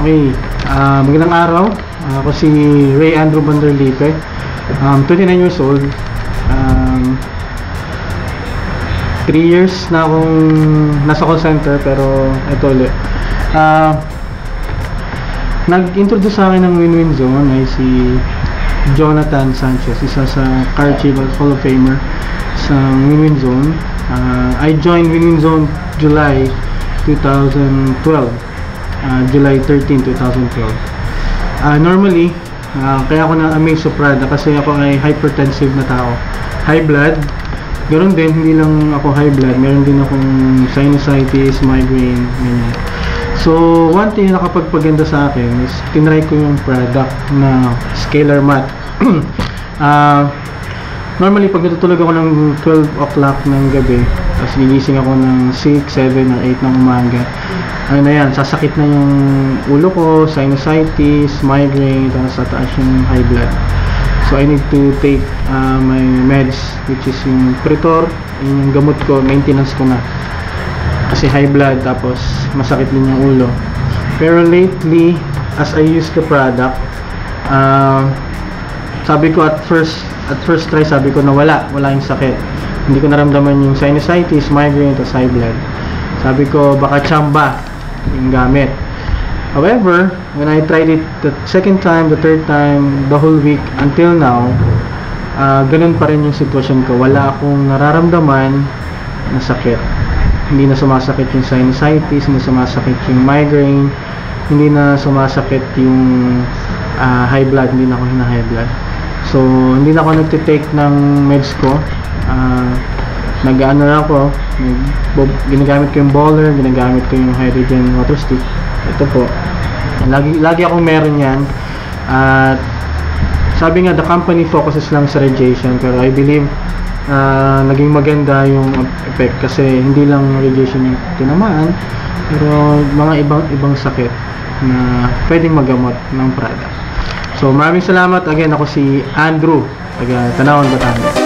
Okay, magandang araw. Ako si Ray Andrew Vanderlipe. 29 years old. 3 years na akong nasa call center, pero ito ulit. Nag-introduce sa akin ng Win-Win Zone ay si Jonathan Sanchez, isa sa Car Chief Hall of Famer sa Win-Win Zone. I joined Win-Win Zone July 2012. July 13, 2012. Normally, kaya ako na-amaze sa Prada kasi ako ay hypertensive na tao. High blood. Ganoon din, hindi lang ako high blood. Meron din akong sinusitis, migraine, ganyan. So, one thing na nakapagpaganda sa akin is tinry ko yung product na Scalar Matte. Normally, pag natutulog ako ng 12 o'clock ng gabi, tapos gigising ako ng 6, 7, or 8 ng umaga, ano na yan, sasakit na yung ulo ko, sinusitis, migraine, tapos tataas yung high blood. So I need to take my meds, which is yung Pretor, yung gamot ko, maintenance ko na. Kasi high blood, tapos masakit din yung ulo. Pero lately, as I use the product, sabi ko at first try, sabi ko na wala yung sakit. Hindi ko naramdaman yung sinusitis, migraine, tapos high blood. Sabi ko baka tsamba yung gamit. However, when I tried it the second time, the third time, the whole week until now, ganun pa rin yung sitwasyon ko. Wala akong nararamdaman na sakit. Hindi na sumasakit yung sinusitis, hindi sumasakit yung migraine, hindi na sumasakit yung high blood, hindi na ako hina-high blood. So, hindi na ako nagtitake ng meds ko. Nag-ano na ako, ginagamit ko yung Baller, ginagamit ko yung hydrogen water stick. Ito po, lagi akong meron yan. At sabi nga, the company focuses lang sa radiation, pero I believe naging maganda yung effect kasi hindi lang radiation yung tinamaan, pero mga ibang sakit na pwedeng magamot ng product. So maraming salamat. Again, ako si Andrew, taga Tanawan, Batangas.